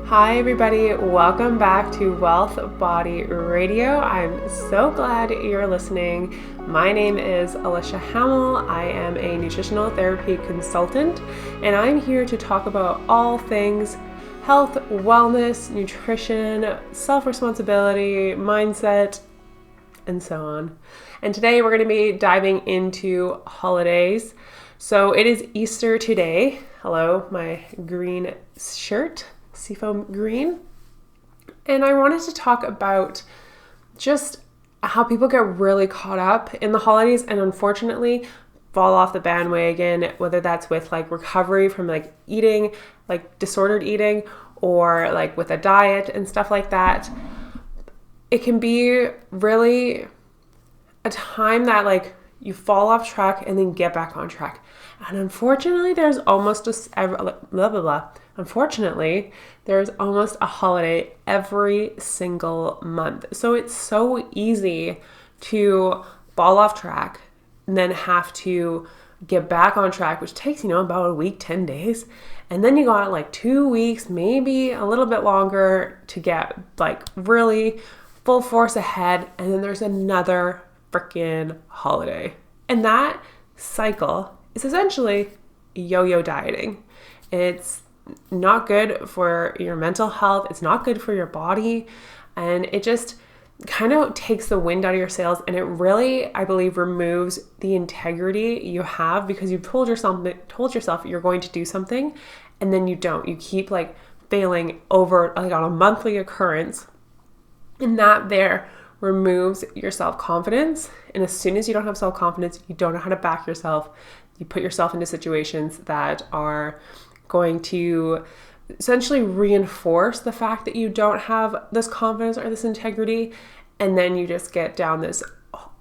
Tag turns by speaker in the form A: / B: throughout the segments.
A: Hi everybody, welcome back to Wellth Body Radio. I'm so glad you're listening. My name is Alicia Hamill. I am a nutritional therapy consultant, and I'm here to talk about all things health, wellness, nutrition, self-responsibility, mindset, and so on. And today we're going to be diving into holidays. So it is Easter today. Hello, my green shirt. Seafoam green. And I wanted to talk about just how people get really caught up in the holidays and unfortunately fall off the bandwagon, whether that's with like recovery from like eating, like disordered eating, or like with a diet and stuff like that. It can be really a time that like you fall off track and then get back on track. And unfortunately, there's almost Unfortunately, there's almost a holiday every single month. So it's so easy to fall off track and then have to get back on track, which takes, about a week, 10 days. And then you got like 2 weeks, maybe a little bit longer to get like really full force ahead. And then there's another freaking holiday. And that cycle is essentially yo-yo dieting. It's not good for your mental health. It's not good for your body. And it just kind of takes the wind out of your sails. And it really, I believe, removes the integrity you have because you've told yourself you're going to do something and then you don't. You keep like failing over like on a monthly occurrence. And that there removes your self-confidence. And as soon as you don't have self-confidence, you don't know how to back yourself. You put yourself into situations that are going to essentially reinforce the fact that you don't have this confidence or this integrity. And then you just get down this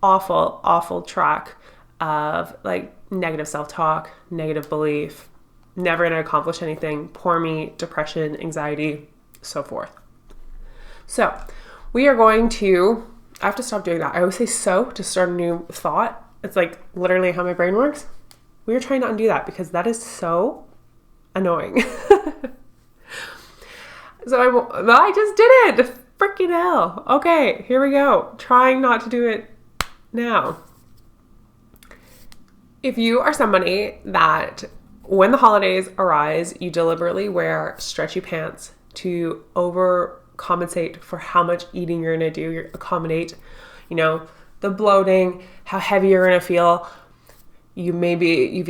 A: awful, awful track of like negative self-talk, negative belief, never going to accomplish anything, poor me, depression, anxiety, so forth. So we are going to, I have to stop doing that. I always say so to start a new thought. It's like literally how my brain works. We are trying to undo that because that is so annoying. So I just did it. Freaking hell. Okay, here we go. Trying not to do it now. If you are somebody that when the holidays arise, you deliberately wear stretchy pants to overcompensate for how much eating you're going to do, you accommodate, the bloating, how heavy you're going to feel. You've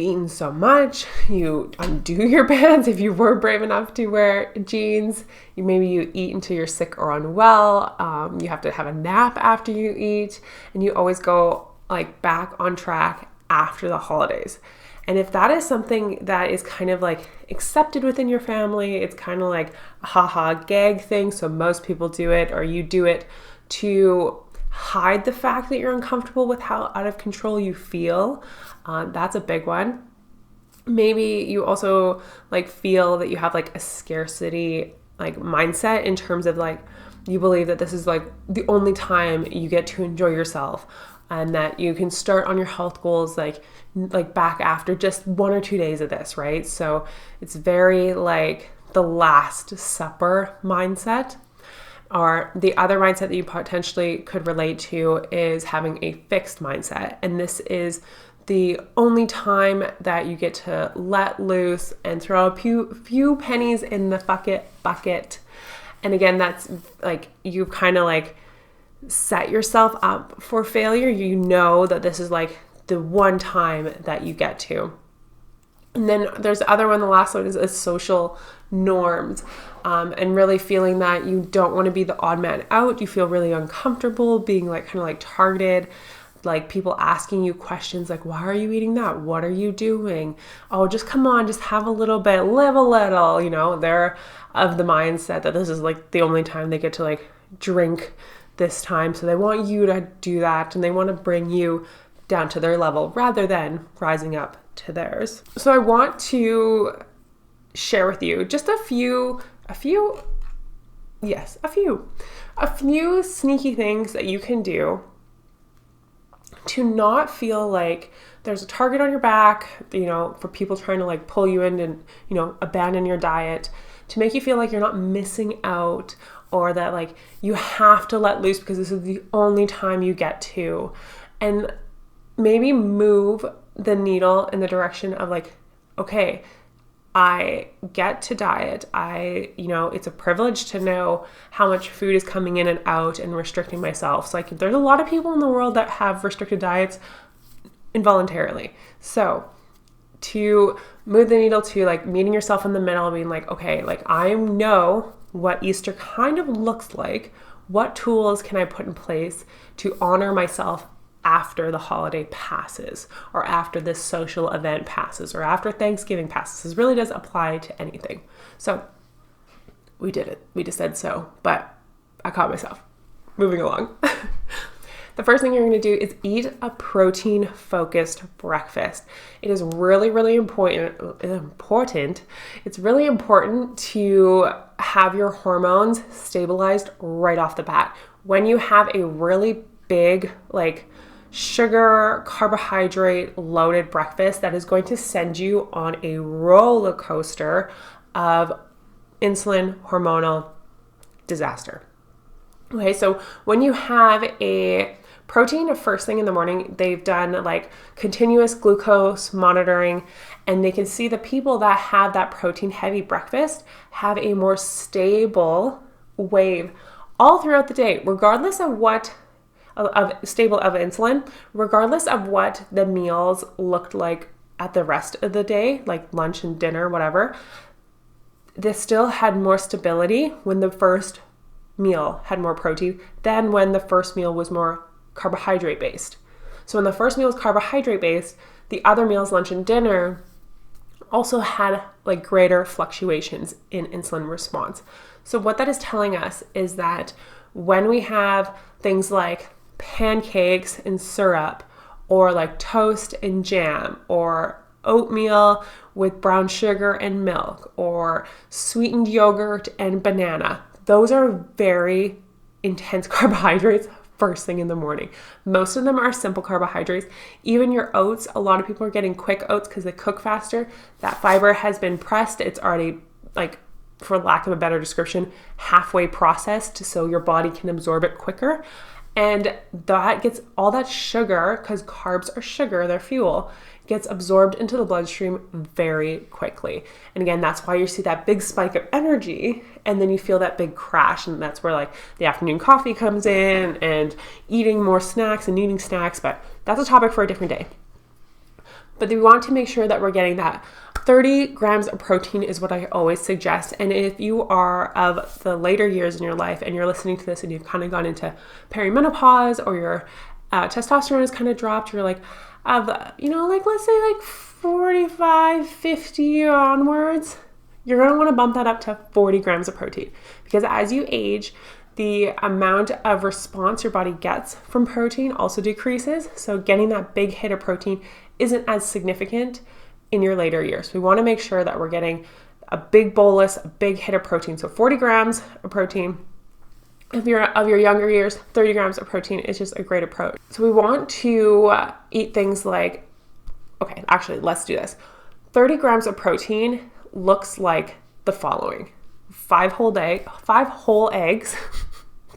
A: eaten so much, you undo your pants if you were brave enough to wear jeans. You eat until you're sick or unwell. You have to have a nap after you eat, and you always go like back on track after the holidays. And if that is something that is kind of like accepted within your family, it's kind of like a haha gag thing. So most people do it, or you do it to hide the fact that you're uncomfortable with how out of control you feel. That's a big one. Maybe you also like feel that you have like a scarcity like mindset in terms of like you believe that this is like the only time you get to enjoy yourself and that you can start on your health goals like back after just 1 or 2 days of this, right? So it's very like the Last Supper mindset. Or the other mindset that you potentially could relate to is having a fixed mindset. And this is the only time that you get to let loose and throw a few pennies in the bucket. And again, that's like you kind of like set yourself up for failure. You know that this is like the one time that you get to. And then there's the other one, the last one is social norms. And really feeling that you don't want to be the odd man out. You feel really uncomfortable being like kind of like targeted, like people asking you questions like, why are you eating that? What are you doing? Oh, just come on, just have a little bit, live a little, they're of the mindset that this is like the only time they get to like drink this time. So they want you to do that and they want to bring you down to their level rather than rising up to theirs. So I want to share with you just a few sneaky things that you can do to not feel like there's a target on your back, for people trying to like pull you in and, abandon your diet, to make you feel like you're not missing out, or that like you have to let loose because this is the only time you get to. And maybe move the needle in the direction of like, okay, I get to diet. It's a privilege to know how much food is coming in and out and restricting myself. So like there's a lot of people in the world that have restricted diets involuntarily. So to move the needle to like meeting yourself in the middle, being like, okay, like I know what Easter kind of looks like. What tools can I put in place to honor myself after the holiday passes, or after this social event passes, or after Thanksgiving passes? This really does apply to anything. So we did it. We just said so, but I caught myself. Moving along. The first thing you're going to do is eat a protein-focused breakfast. It is really, really important. It's really important to have your hormones stabilized right off the bat. When you have a really big, like, sugar, carbohydrate loaded breakfast, that is going to send you on a roller coaster of insulin hormonal disaster. Okay, so when you have a protein first thing in the morning, they've done like continuous glucose monitoring, and they can see the people that have that protein heavy breakfast have a more stable wave all throughout the day, regardless of what stable of insulin, regardless of what the meals looked like at the rest of the day, like lunch and dinner, whatever. They still had more stability when the first meal had more protein than when the first meal was more carbohydrate based. So when the first meal was carbohydrate based, the other meals, lunch and dinner, also had like greater fluctuations in insulin response. So what that is telling us is that when we have things like pancakes and syrup, or like toast and jam, or oatmeal with brown sugar and milk, or sweetened yogurt and banana, those are very intense carbohydrates first thing in the morning. Most of them are simple carbohydrates. Even your oats, a lot of people are getting quick oats because they cook faster. That fiber has been pressed. It's already, like, for lack of a better description, halfway processed so your body can absorb it quicker. And that gets all that sugar, because carbs are sugar, they're fuel, gets absorbed into the bloodstream very quickly. And again, that's why you see that big spike of energy, and then you feel that big crash. And that's where like the afternoon coffee comes in, and eating more snacks and eating snacks, but that's a topic for a different day. But we want to make sure that we're getting that 30 grams of protein is what I always suggest. And if you are of the later years in your life and you're listening to this and you've kind of gone into perimenopause, or your testosterone has kind of dropped, you're like, let's say like 45, 50 onwards, you're going to want to bump that up to 40 grams of protein. Because as you age, the amount of response your body gets from protein also decreases. So getting that big hit of protein isn't as significant in your later years. We want to make sure that we're getting a big bolus, a big hit of protein. So 40 grams of protein. If you're of your younger years, 30 grams of protein is just a great approach. So we want to eat things like, okay, actually, let's do this. 30 grams of protein looks like the following: 5 whole eggs.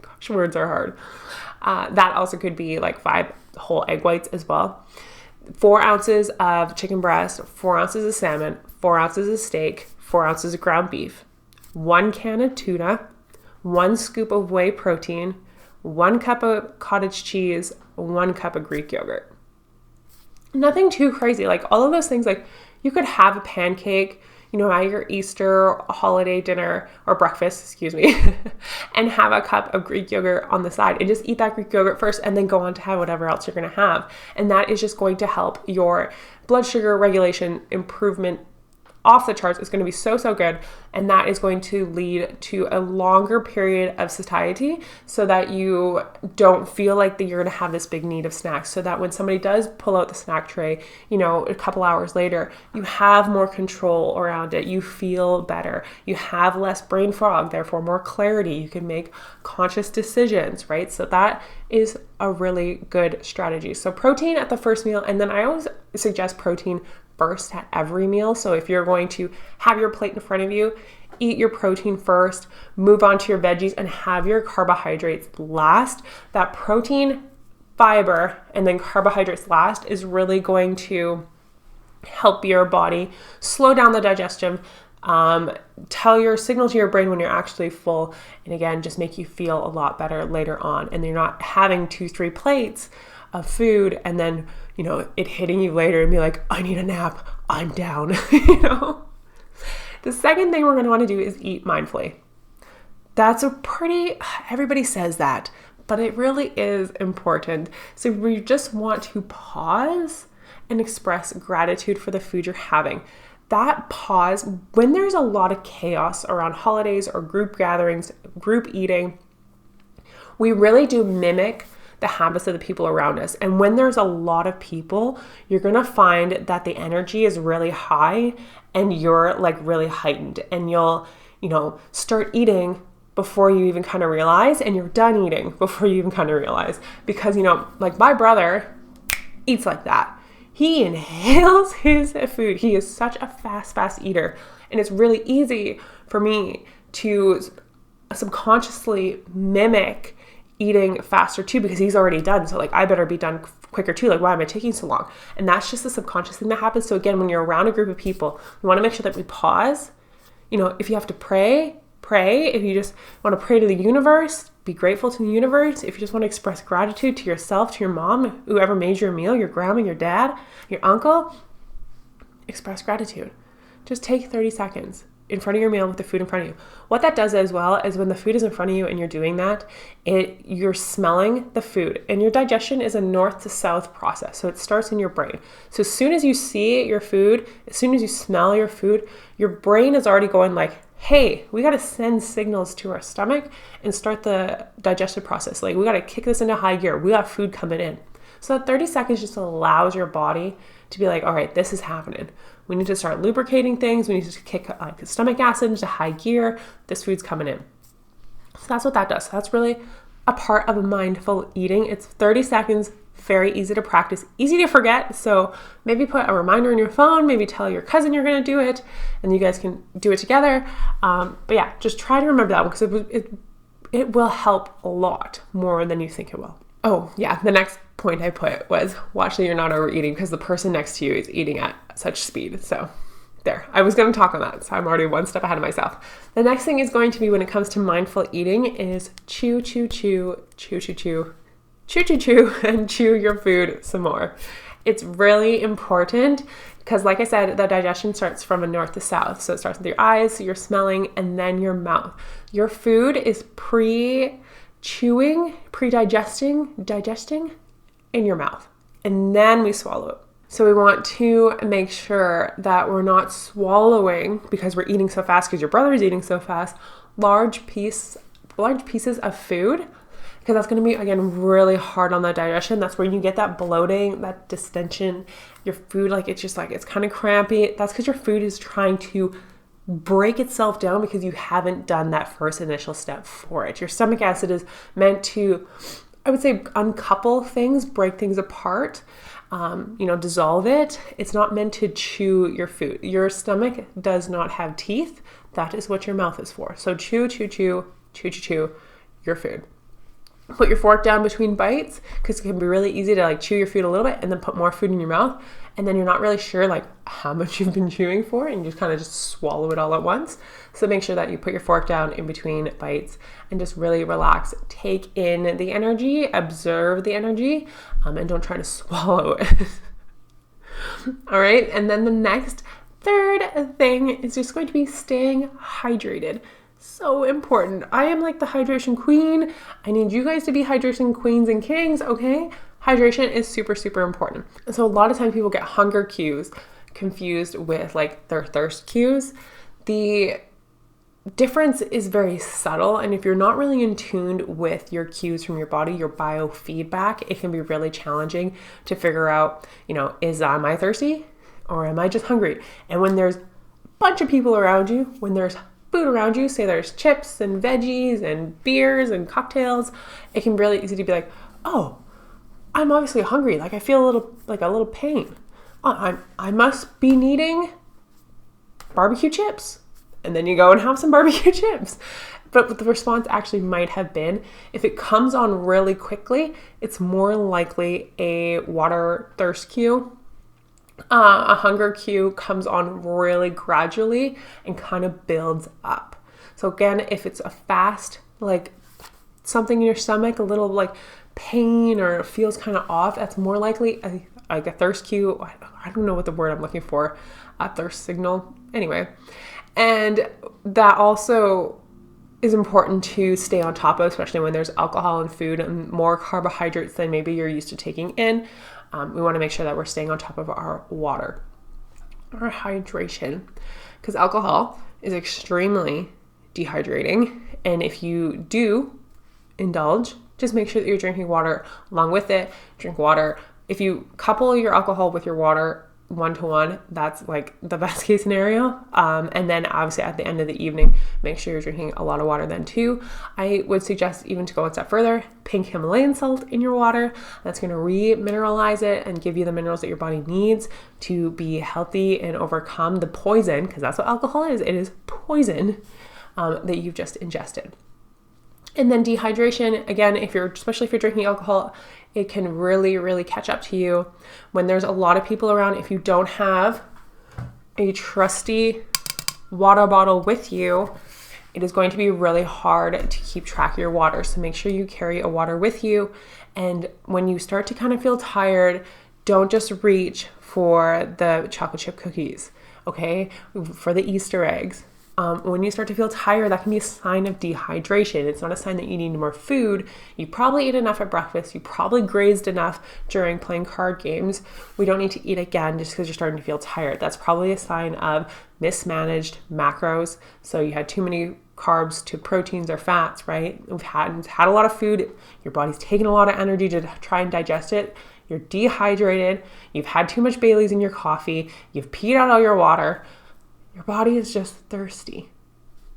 A: Gosh, words are hard. That also could be like 5 whole egg whites as well. 4 ounces of chicken breast, 4 ounces of salmon, 4 ounces of steak, 4 ounces of ground beef, 1 can of tuna, 1 scoop of whey protein, 1 cup of cottage cheese, 1 cup of Greek yogurt. Nothing too crazy. Like all of those things, like you could have a pancake, at your Easter holiday dinner or breakfast, and have a cup of Greek yogurt on the side, and just eat that Greek yogurt first and then go on to have whatever else you're going to have. And that is just going to help your blood sugar regulation improvement off the charts. It's going to be so, so good. And that is going to lead to a longer period of satiety so that you don't feel like that you're going to have this big need of snacks. So that when somebody does pull out the snack tray, a couple hours later, you have more control around it. You feel better. You have less brain fog, therefore more clarity. You can make conscious decisions, right? So that is a really good strategy. So protein at the first meal, and then I always suggest protein first at every meal. So if you're going to have your plate in front of you, eat your protein first, move on to your veggies, and have your carbohydrates last. That protein, fiber, and then carbohydrates last is really going to help your body slow down the digestion, signal to your brain when you're actually full, and again, just make you feel a lot better later on. And you're not having 2-3 plates of food and then, it hitting you later and be like, I need a nap, I'm down, The second thing we're going to want to do is eat mindfully. That's everybody says that, but it really is important. So we just want to pause and express gratitude for the food you're having. That pause, when there's a lot of chaos around holidays or group gatherings, group eating, we really do mimic the habits of the people around us. And when there's a lot of people, you're going to find that the energy is really high and you're like really heightened, and you'll, start eating before you even kind of realize, and you're done eating before you even kind of realize, because, like my brother eats like that. He inhales his food. He is such a fast eater. And it's really easy for me to subconsciously mimic eating faster too, because he's already done. So like, I better be done quicker too. Like, why am I taking so long? And that's just the subconscious thing that happens. So again, when you're around a group of people, we want to make sure that we pause. If you have to pray. If you just want to pray to the universe, be grateful to the universe. If you just want to express gratitude to yourself, to your mom, whoever made your meal, your grandma, your dad, your uncle, express gratitude. Just take 30 seconds in front of your meal with the food in front of you. What that does as well is when the food is in front of you and you're doing that, you're smelling the food, and your digestion is a north to south process. So it starts in your brain. So as soon as you see your food, as soon as you smell your food, your brain is already going like, hey, we got to send signals to our stomach and start the digestive process. Like, we got to kick this into high gear. We got food coming in. So that 30 seconds just allows your body to be like, all right, this is happening. We need to start lubricating things. We need to kick stomach acid into high gear. This food's coming in. So that's what that does. So that's really a part of mindful eating. It's 30 seconds, very easy to practice, easy to forget. So maybe put a reminder in your phone, maybe tell your cousin you're going to do it, and you guys can do it together. But yeah, just try to remember that one, because it will help a lot more than you think it will. Oh yeah, the next point I put was watch that you're not overeating, because the person next to you is eating at such speed. So there, I was going to talk on that, so I'm already one step ahead of myself. The next thing is going to be, when it comes to mindful eating, is chew, and chew your food some more. It's really important because, like I said, the digestion starts from a north to south. So it starts with your eyes, your smelling, and then your mouth. Your food is digesting in your mouth, and then we swallow it. So we want to make sure that we're not swallowing, because we're eating so fast, because your brother is eating so fast, large pieces of food, because that's going to be, again, really hard on the digestion. That's where you get that bloating, that distension. Your food, it's kind of crampy. That's because your food is trying to break itself down, because you haven't done that first initial step for it. Your stomach acid is meant to, I would say, uncouple things, break things apart, dissolve it. It's not meant to chew your food. Your stomach does not have teeth. That is what your mouth is for. So chew your food. Put your fork down between bites, because it can be really easy to chew your food a little bit and then put more food in your mouth, and then you're not really sure how much you've been chewing for, and you just kind of just swallow it all at once. So make sure that you put your fork down in between bites and just really relax, take in the energy, observe the energy, and don't try to swallow it. All right, and then the third thing is just going to be staying hydrated. So important. I am like the hydration queen. I need you guys to be hydration queens and kings, okay? Hydration is super, super important. So a lot of times people get hunger cues confused with like their thirst cues. The difference is very subtle, and if you're not really in tune with your cues from your body, your biofeedback, it can be really challenging to figure out, am I thirsty or am I just hungry? And when there's a bunch of people around you, when there's food around you, say there's chips and veggies and beers and cocktails, it can be really easy to be like, oh, I'm obviously hungry. Like I feel a little pain. I must be needing barbecue chips. And then you go and have some barbecue chips. But the response actually might have been, if it comes on really quickly, it's more likely a water thirst cue. A hunger cue comes on really gradually and kind of builds up. So again, if it's a fast, like something in your stomach, a little like pain or it feels kind of off, that's more likely like a thirst cue. I don't know what the word I'm looking for, a thirst signal. Anyway. And that also is important to stay on top of, especially when there's alcohol in food and more carbohydrates than maybe you're used to taking in. We want to make sure that we're staying on top of our water, our hydration, because alcohol is extremely dehydrating. And if you do indulge, just make sure that you're drinking water along with it. Drink water. If you couple your alcohol with your water 1-to-1, that's like the best case scenario. And then obviously at the end of the evening, make sure you're drinking a lot of water then too. I would suggest even to go one step further, pink Himalayan salt in your water. That's going to re-mineralize it and give you the minerals that your body needs to be healthy and overcome the poison, because that's what alcohol is. It is poison that you've just ingested. And then dehydration, again, especially if you're drinking alcohol, it can really, really catch up to you when there's a lot of people around. If you don't have a trusty water bottle with you, it is going to be really hard to keep track of your water. So make sure you carry a water with you. And when you start to kind of feel tired, don't just reach for the chocolate chip cookies, okay? For the Easter eggs. When you start to feel tired, that can be a sign of dehydration. It's not a sign that you need more food. You probably ate enough at breakfast. You probably grazed enough during playing card games. We don't need to eat again just because you're starting to feel tired. That's probably a sign of mismanaged macros. So you had too many carbs to proteins or fats, right? We've had a lot of food. Your body's taken a lot of energy to try and digest it. You're dehydrated. You've had too much Bailey's in your coffee. You've peed out all your water. Your body is just thirsty.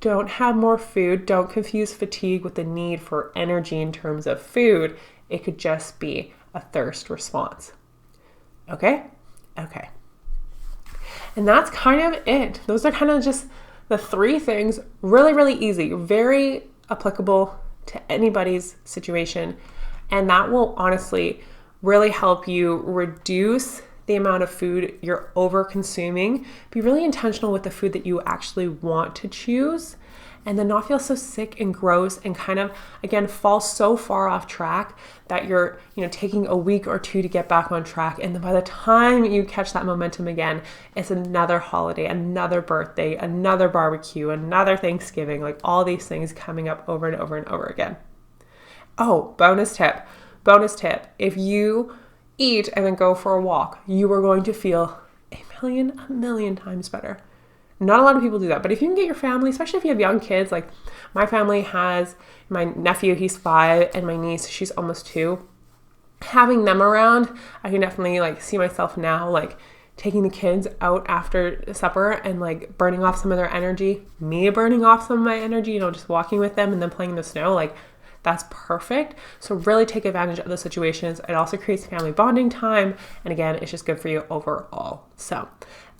A: Don't have more food. Don't confuse fatigue with the need for energy in terms of food. It could just be a thirst response. Okay? Okay. And that's kind of it. Those are kind of just the 3 things. Really, really easy. Very applicable to anybody's situation. And that will honestly really help you reduce the amount of food you're over consuming. Be really intentional with the food that you actually want to choose, and then not feel so sick and gross and kind of, again, fall so far off track that you're, taking a week or 2 to get back on track. And then by the time you catch that momentum again, it's another holiday, another birthday, another barbecue, another Thanksgiving, like all these things coming up over and over and over again. Oh, bonus tip. If you eat and then go for a walk, you are going to feel a million times better. Not a lot of people do that, but if you can get your family, especially if you have young kids, like my family has my nephew, he's 5, and my niece, she's almost 2. Having them around, I can definitely see myself now taking the kids out after supper and burning off some of their energy, me burning off some of my energy, just walking with them and then playing in the snow, that's perfect. So really take advantage of those situations. It also creates family bonding time. And again, it's just good for you overall. So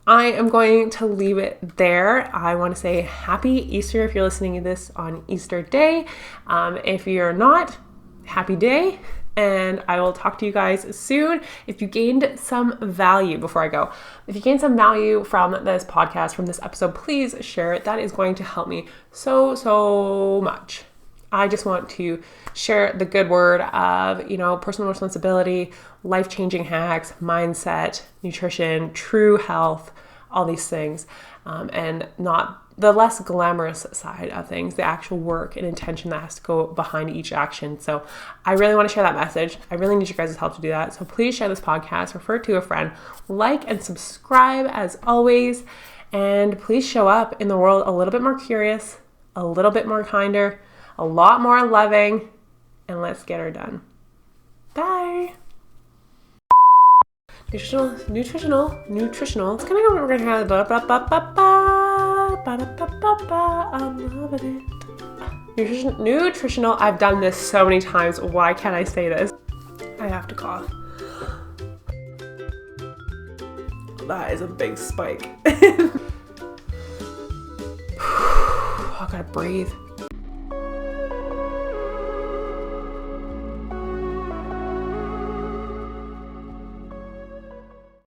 A: I am going to leave it there. I want to say happy Easter if you're listening to this on Easter Day. If you're not, happy day. And I will talk to you guys soon. If you gained some value, before I go, if you gained some value from this podcast, from this episode, please share it. That is going to help me so much. I just want to share the good word of, personal responsibility, life-changing hacks, mindset, nutrition, true health, all these things. and not the less glamorous side of things, the actual work and intention that has to go behind each action. So I really want to share that message. I really need your guys' help to do that. So please share this podcast, refer to a friend, like and subscribe as always, and please show up in the world a little bit more curious, a little bit more kinder, a lot more loving, and let's get her done. Bye. Nutritional. It's kind of what we're going to have. I'm loving it. Nutritional. I've done this so many times. Why can't I say this? I have to cough. That is a big spike. I gotta breathe.